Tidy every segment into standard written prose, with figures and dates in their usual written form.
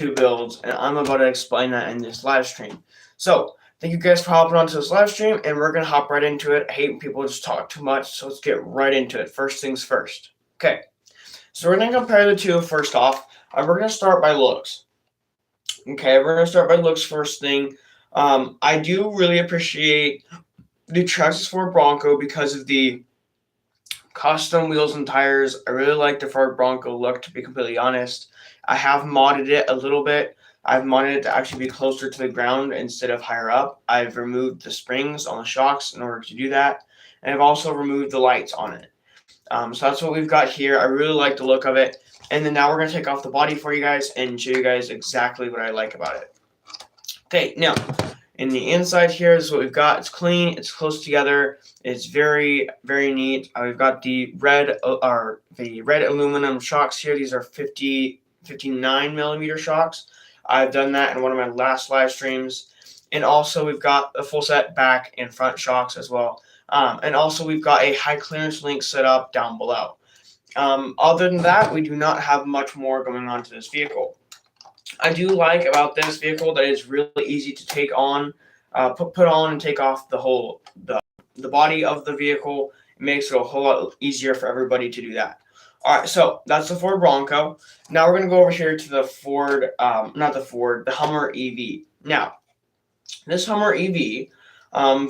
two builds, and I'm about to explain that in this live stream. So, thank you guys for hopping onto this live stream, and we're going to hop right into it. I hate when people just talk too much, so let's get right into it. First things first. Okay, so we're going to compare the two first off. We're going to start by looks. Okay, we're going to start by looks first thing. I do really appreciate the Traxxas Ford Bronco because of the custom wheels and tires. I really like the Ford Bronco look, to be completely honest. I have modded it a little bit. I've modded it to actually be closer to the ground instead of higher up. I've removed the springs on the shocks in order to do that. And I've also removed the lights on it. So that's what we've got here. I really like the look of it. And then now we're going to take off the body for you guys and show you guys exactly what I like about it. Okay, now in the inside here is what we've got. It's clean, it's close together, it's very, very neat. We've got the red aluminum shocks here. These are 59 millimeter shocks. I've done that in one of my last live streams. And also we've got a full set back and front shocks as well. And also we've got a high clearance link set up down below. Other than that, we do not have much more going on to this vehicle. I do like about this vehicle that it's really easy to take on, put on and take off the body of the vehicle. It makes it a whole lot easier for everybody to do that. All right, so that's the Ford Bronco. Now we're going to go over here to the the Hummer EV. Now, this Hummer EV,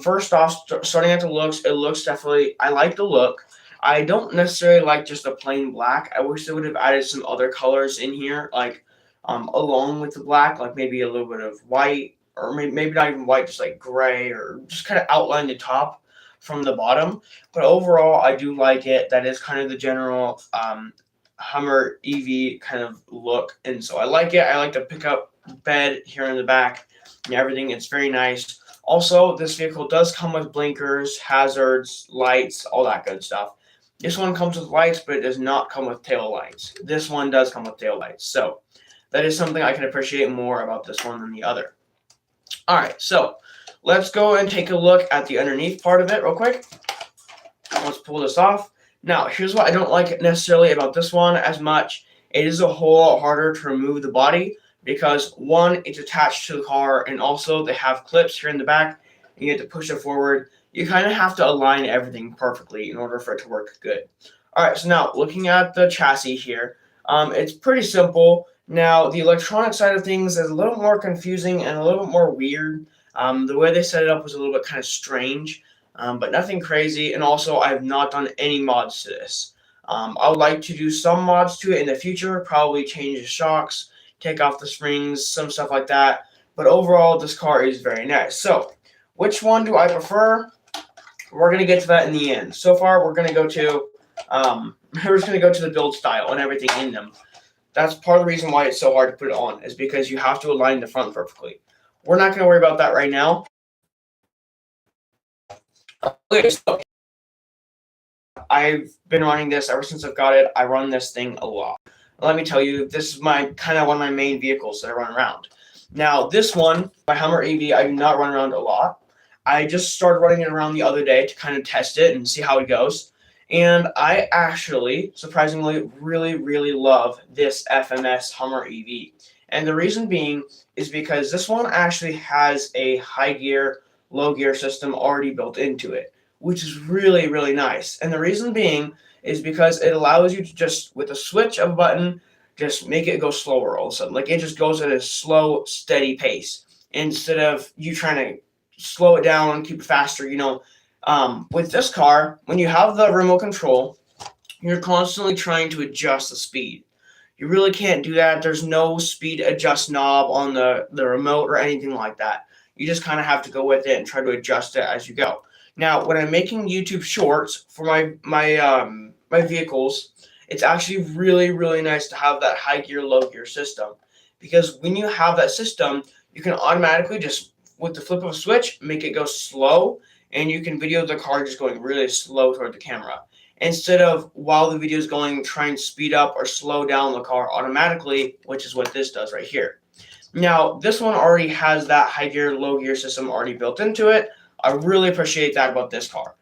first off, starting at the looks, it looks definitely, I like the look. I don't necessarily like just a plain black. I wish they would have added some other colors in here, like along with the black, like maybe a little bit of white, or maybe not even white, just like gray, or just kind of outline the top from the bottom. But overall, I do like it. That is kind of the general Hummer EV kind of look, and so I like it. I like the pickup bed here in the back and everything. It's very nice. Also, this vehicle does come with blinkers, hazards, lights, all that good stuff. This one comes with lights, but it does not come with tail lights. This one does come with tail lights. So that is something I can appreciate more about this one than the other. All right, so let's go and take a look at the underneath part of it real quick. Let's pull this off. Now, here's what I don't like necessarily about this one as much. It is a whole lot harder to remove the body because, one, it's attached to the car, and also they have clips here in the back, and you have to push it forward. You kind of have to align everything perfectly in order for it to work good. All right, so now looking at the chassis here, it's pretty simple. Now, the electronic side of things is a little more confusing and a little bit more weird. The way they set it up was a little bit kind of strange, but nothing crazy. And also, I have not done any mods to this. I would like to do some mods to it in the future, probably change the shocks, take off the springs, some stuff like that. But overall, this car is very nice. So, which one do I prefer? We're going to get to that in the end. So far, we're going to go to the build style and everything in them. That's part of the reason why it's so hard to put it on, is because you have to align the front perfectly. We're not going to worry about that right now. Okay, so I've been running this ever since I've got it. I run this thing a lot. Let me tell you, this is my kind of one of my main vehicles that I run around. Now, this one, my Hummer EV, I do not run around a lot. I just started running it around the other day to kind of test it and see how it goes. And I actually, surprisingly, really, really love this FMS Hummer EV. And the reason being is because this one actually has a high gear, low gear system already built into it, which is really, really nice. And the reason being is because it allows you to just, with a switch of a button, just make it go slower all of a sudden. Like, it just goes at a slow, steady pace instead of you trying to slow it down and keep it faster, with this car, when you have the remote control, you're constantly trying to adjust the speed. You really can't do that. There's no speed adjust knob on the remote or anything like that. You just kind of have to go with it and try to adjust it as you go. Now, when I'm making YouTube shorts for my vehicles, it's actually really, really nice to have that high gear, low gear system, because when you have that system, you can automatically just, with the flip of a switch, make it go slow, and you can video the car just going really slow toward the camera. Instead of, while the video is going, trying to speed up or slow down the car automatically, which is what this does right here. Now, this one already has that high gear, low gear system already built into it. I really appreciate that about this car.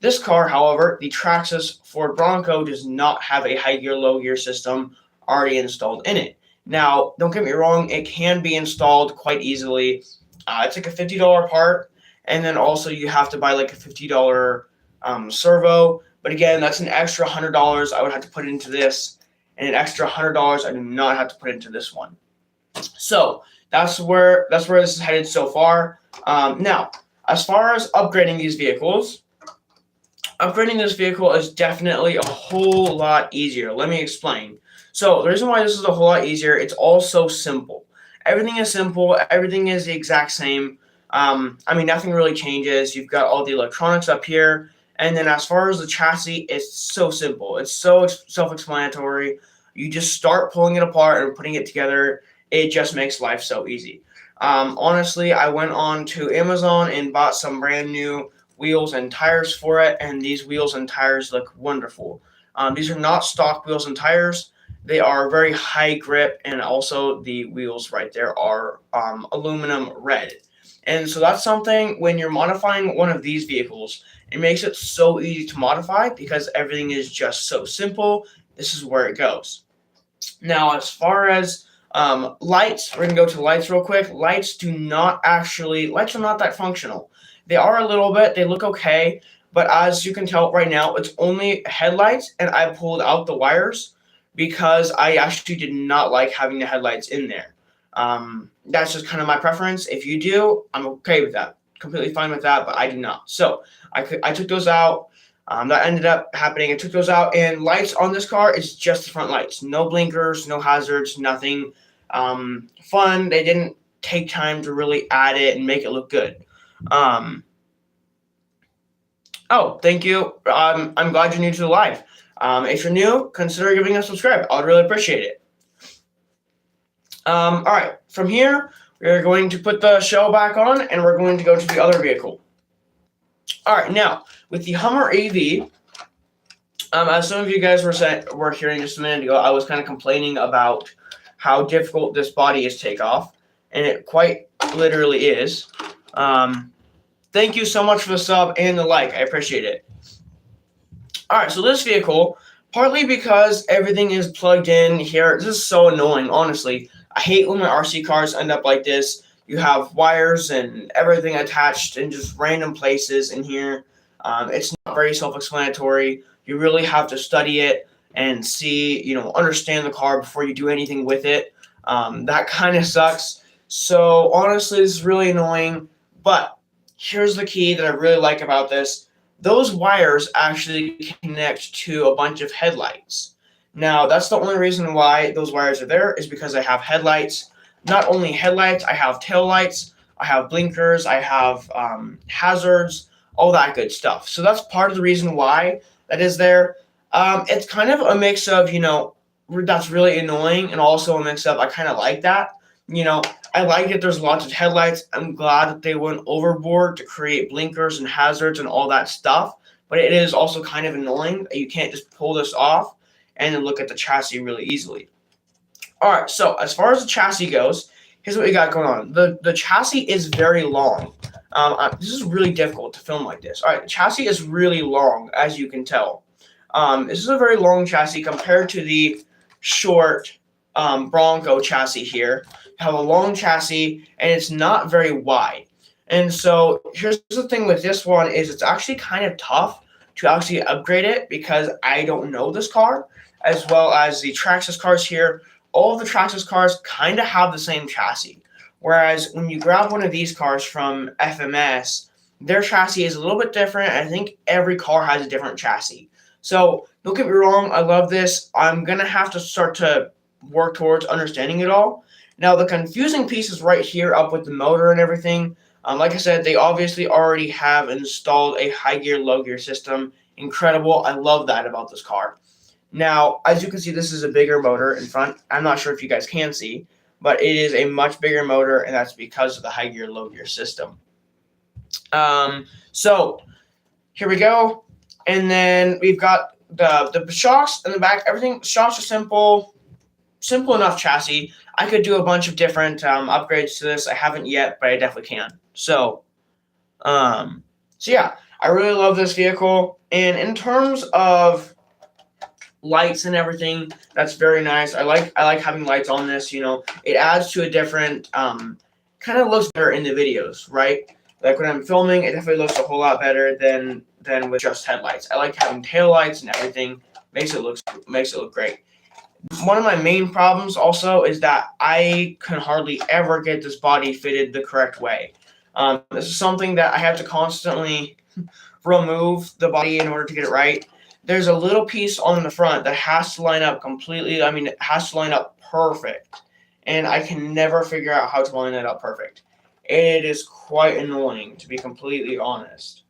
This car, however, the Traxxas Ford Bronco, does not have a high gear, low gear system already installed in it. Now, don't get me wrong, it can be installed quite easily. It's like a $50 part, and then also you have to buy like a $50 servo. But again, that's an extra $100 I would have to put into this, and an extra $100 I do not have to put into this one. So that's where this is headed so far. Now, as far as upgrading these vehicles, upgrading this vehicle is definitely a whole lot easier. Let me explain. So the reason why this is a whole lot easier, it's all so simple. Everything is simple. Everything is the exact same. I mean, nothing really changes. You've got all the electronics up here. And then as far as the chassis, it's so simple. It's so self-explanatory. You just start pulling it apart and putting it together. It just makes life so easy. Honestly, I went on to Amazon and bought some brand new wheels and tires for it, and these wheels and tires look wonderful. These are not stock wheels and tires. They are very high grip, and also the wheels right there are aluminum red. And so that's something when you're modifying one of these vehicles, it makes it so easy to modify because everything is just so simple. This is where it goes. Now, as far as lights, we're gonna go to lights real quick. Lights are not that functional. They are a little bit. They look okay, but as you can tell right now, it's only headlights, and I pulled out the wires because I actually did not like having the headlights in there. That's just kind of my preference. If you do, I'm okay with that. Completely fine with that, but I do not. So I took those out. That ended up happening. I took those out, and lights on this car is just the front lights. No blinkers, no hazards, nothing fun. They didn't take time to really add it and make it look good. Um, oh, thank you. I'm glad you're new to the live. If you're new, consider giving us a subscribe. I would really appreciate it. All right, from here, we're going to put the shell back on, and we're going to go to the other vehicle. All right, now, with the Hummer EV, as some of you guys were hearing just a minute ago, I was kind of complaining about how difficult this body is to take off, and it quite literally is. Thank you so much for the sub and the like. I appreciate it. All right, so this vehicle, partly because everything is plugged in here, this is so annoying, honestly. I hate when my RC cars end up like this. You have wires and everything attached in just random places in here. It's not very self-explanatory. You really have to study it and see, understand the car before you do anything with it. That kind of sucks. So honestly, this is really annoying. But here's the key that I really like about this. Those wires actually connect to a bunch of headlights. Now, that's the only reason why those wires are there is because I have headlights. Not only headlights, I have tail lights, I have blinkers, I have hazards, all that good stuff. So that's part of the reason why that is there. It's kind of a mix of, that's really annoying, and also a mix of I kind of like that. I like that there's lots of headlights. I'm glad that they went overboard to create blinkers and hazards and all that stuff. But it is also kind of annoying that you can't just pull this off and then look at the chassis really easily. All right, so as far as the chassis goes, here's what we got going on. The chassis is very long. This is really difficult to film like this. All right, the chassis is really long, as you can tell. This is a very long chassis compared to the short Bronco chassis here. You have a long chassis, and it's not very wide. And so here's the thing with this one is it's actually kind of tough to actually upgrade it because I don't know this car, as well as the Traxxas cars here. All of the Traxxas cars kind of have the same chassis. Whereas when you grab one of these cars from FMS, their chassis is a little bit different. I think every car has a different chassis. So don't get me wrong, I love this. I'm going to have to start to work towards understanding it all. Now, the confusing piece is right here up with the motor and everything. Like I said, they obviously already have installed a high gear, low gear system. Incredible. I love that about this car. Now, as you can see, this is a bigger motor in front. I'm not sure if you guys can see, but it is a much bigger motor, and that's because of the high gear, low gear system. So here we go. And then we've got the shocks in the back. Everything, shocks are simple enough chassis. I could do a bunch of different upgrades to this. I haven't yet, but I definitely can. So yeah, I really love this vehicle. And in terms of lights and everything. That's very nice. I like having lights on this. It adds to a different kind of looks better in the videos, right? Like when I'm filming, it definitely looks a whole lot better than with just headlights. I like having tail lights and everything. Makes it look great. One of my main problems also is that I can hardly ever get this body fitted the correct way. This is something that I have to constantly remove the body in order to get it right. There's a little piece on the front that has to line up completely. I mean, it has to line up perfect. And I can never figure out how to line it up perfect. It is quite annoying, to be completely honest.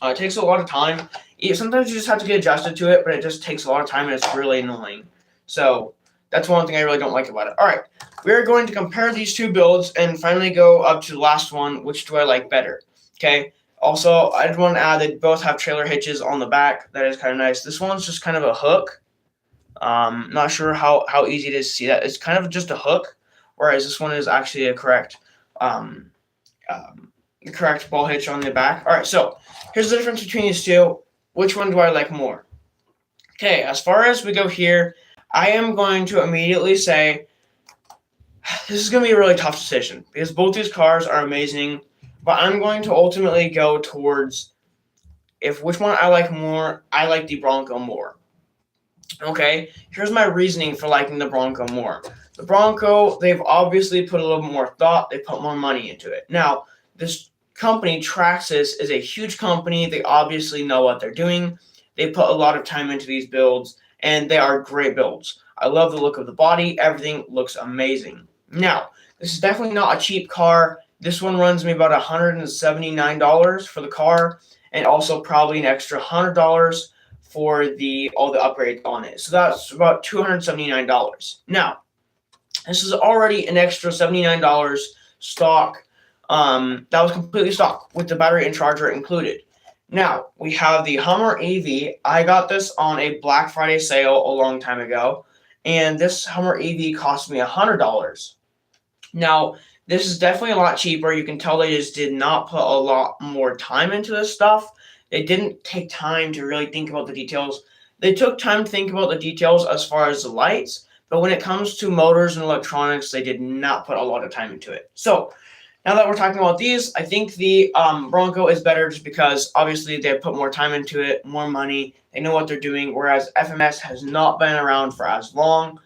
It takes a lot of time. Sometimes you just have to get adjusted to it, but it just takes a lot of time and it's really annoying. So that's one thing I really don't like about it. All right, we're going to compare these two builds and finally go up to the last one. Which do I like better? Okay. Also, I just want to add that both have trailer hitches on the back. That is kind of nice. This one's just kind of a hook. Not sure how easy it is to see that. It's kind of just a hook, whereas this one is actually a correct ball hitch on the back. All right, so here's the difference between these two. Which one do I like more? Okay, as far as we go here, I am going to immediately say this is going to be a really tough decision because both these cars are amazing, but I'm going to ultimately go towards which one I like more. I like the Bronco more. Okay, here's my reasoning for liking the Bronco more. The Bronco, they've obviously put a little more thought. They put more money into it. Now, this company, Traxxas, is a huge company. They obviously know what they're doing. They put a lot of time into these builds, and they are great builds. I love the look of the body. Everything looks amazing. Now, this is definitely not a cheap car. This one runs me about $179 for the car, and also probably an extra $100 for all the upgrades on it. So that's about $279. Now, this is already an extra $79 stock. That was completely stock with the battery and charger included. Now, we have the Hummer EV. I got this on a Black Friday sale a long time ago, and this Hummer EV cost me $100. Now, this is definitely a lot cheaper. You can tell they just did not put a lot more time into this stuff. They didn't take time to really think about the details. They took time to think about the details as far as the lights, but when it comes to motors and electronics, they did not put a lot of time into it. So, now that we're talking about these, I think the Bronco is better just because obviously they put more time into it, more money. They know what they're doing, whereas FMS has not been around for as long,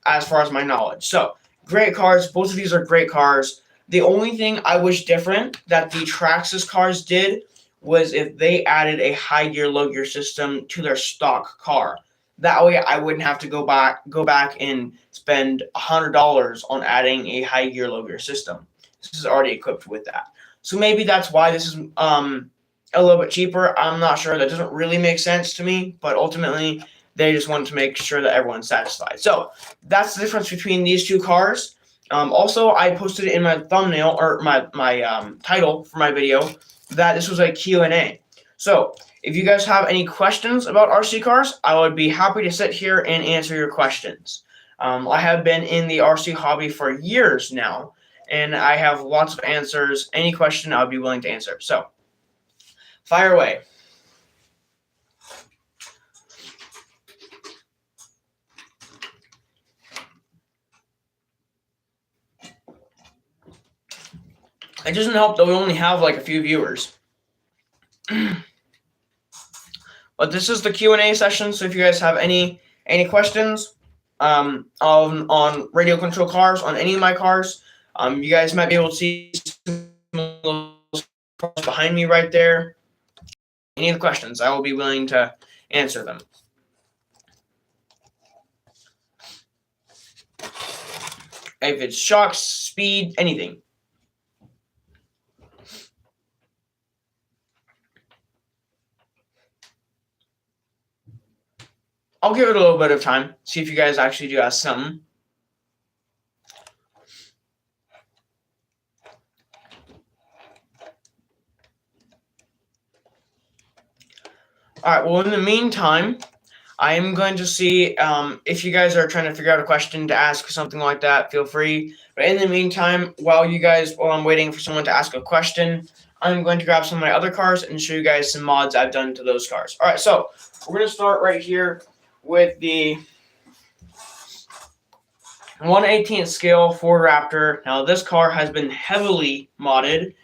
as far as my knowledge. So, great cars. Both of these are great cars. The only thing I wish different that the Traxxas cars did was if they added a high gear, low gear system to their stock car. That way I wouldn't have to go back and spend $100 on adding a high gear, low gear system. This is already equipped with that. So maybe that's why this is a little bit cheaper. I'm not sure. That doesn't really make sense to me, but ultimately they just wanted to make sure that everyone's satisfied. So that's the difference between these two cars. Also, I posted in my thumbnail or my title for my video that this was a Q&A. So if you guys have any questions about RC cars, I would be happy to sit here and answer your questions. I have been in the RC hobby for years now, and I have lots of answers. Any question I would be willing to answer. So, fire away. It doesn't help that we only have like a few viewers. But this is the Q&A session, so if you guys have any questions on radio control cars, on any of my cars, you guys might be able to see some cars behind me right there. Any of the questions, I will be willing to answer them. If it's shocks, speed, anything. I'll give it a little bit of time, see if you guys actually do ask something. All right, well, in the meantime, I am going to see if you guys are trying to figure out a question to ask, something like that, feel free. But in the meantime, while I'm waiting for someone to ask a question, I'm going to grab some of my other cars and show you guys some mods I've done to those cars. All right, so we're going to start right here with the 1/18th scale Ford Raptor. Now, this car has been heavily modded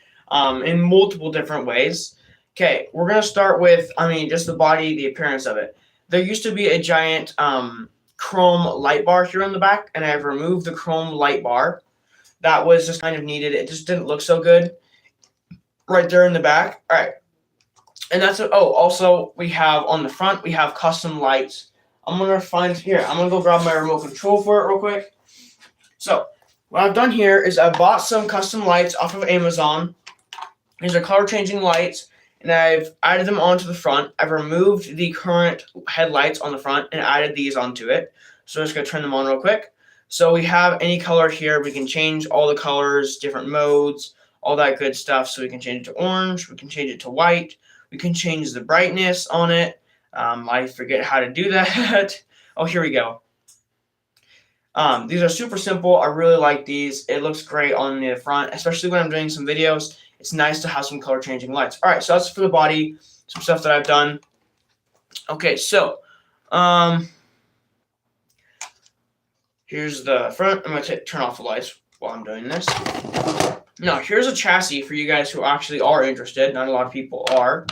in multiple different ways. Okay, we're going to start with, just the body, the appearance of it. There used to be a giant chrome light bar here in the back, and I've removed the chrome light bar. That was just kind of needed. It just didn't look so good right there in the back. All right. And that's it. Oh, also, we have on the front, we have custom lights. I'm going to go grab my remote control for it real quick. So, what I've done here is I bought some custom lights off of Amazon. These are color-changing lights, and I've added them onto the front. I've removed the current headlights on the front and added these onto it. So I'm just going to turn them on real quick. So we have any color here. We can change all the colors, different modes, all that good stuff. So we can change it to orange. We can change it to white. We can change the brightness on it. I forget how to do that. Oh, here we go. These are super simple. I really like these. It looks great on the front, especially when I'm doing some videos. It's nice to have some color changing lights. All right, so that's for the body, some stuff that I've done. Okay, so here's the front. I'm going to turn off the lights while I'm doing this. Now, here's a chassis for you guys who actually are interested. Not a lot of people are.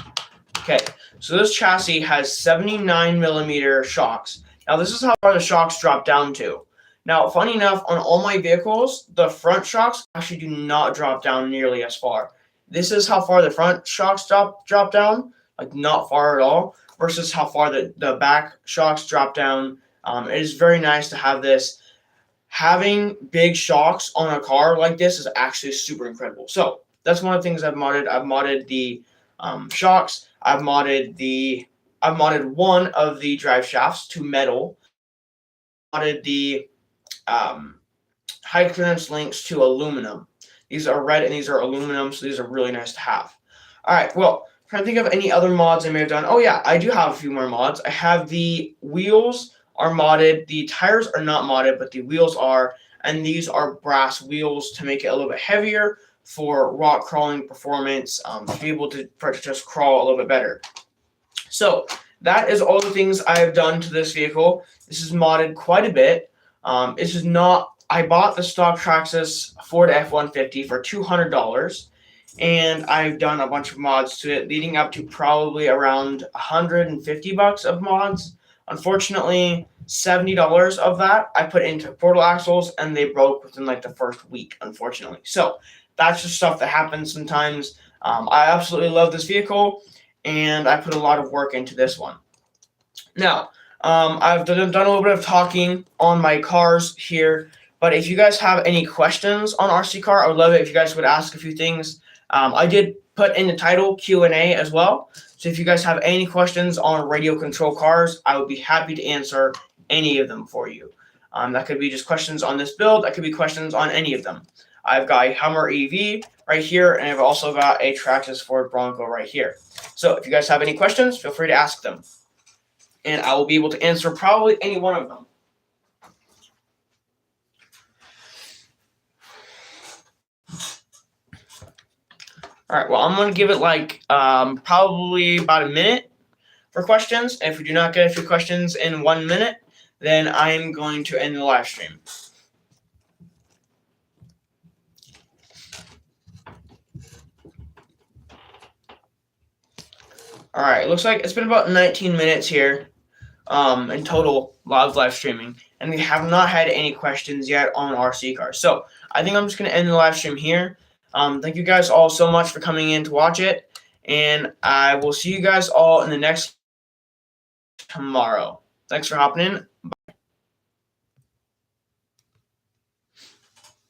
Okay, so this chassis has 79 millimeter shocks. Now, this is how far the shocks drop down to. Now, funny enough, on all my vehicles, the front shocks actually do not drop down nearly as far. This is how far the front shocks drop down, like not far at all, versus how far the back shocks drop down. It is very nice to have this. Having big shocks on a car like this is actually super incredible. So that's one of the things I've modded. I've modded the shocks. I've modded one of the drive shafts to metal. Modded the high clearance links to aluminum. These are red and these are aluminum, so these are really nice to have. All right, well, I'm trying to think of any other mods I may have done. Oh yeah, I do have a few more mods. I have the wheels are modded. The tires are not modded, but the wheels are, and these are brass wheels to make it a little bit heavier for rock crawling performance, to be able to just crawl a little bit better. So that is all the things I have done to this vehicle. This is modded quite a bit. This is not. I bought the stock Traxxas Ford F-150 for $200, and I've done a bunch of mods to it, leading up to probably around $150 of mods. Unfortunately, $70 of that I put into portal axles, and they broke within like the first week, unfortunately. So that's just stuff that happens sometimes. I absolutely love this vehicle, and I put a lot of work into this one. Now, I've done a little bit of talking on my cars here, but if you guys have any questions on RC Car, I would love it if you guys would ask a few things. I did put in the title Q&A as well, so if you guys have any questions on radio control cars, I would be happy to answer any of them for you. That could be just questions on this build. That could be questions on any of them. I've got a Hummer EV right here, and I've also got a Traxxas Ford Bronco right here. So if you guys have any questions, feel free to ask them, and I will be able to answer probably any one of them. All right, well, I'm going to give it like probably about a minute for questions. If we do not get a few questions in 1 minute, then I'm going to end the live stream. All right, looks like it's been about 19 minutes here in total live streaming, and we have not had any questions yet on RC Cars. So I think I'm just going to end the live stream here. Thank you guys all so much for coming in to watch it, and I will see you guys all in the next tomorrow. Thanks for hopping in.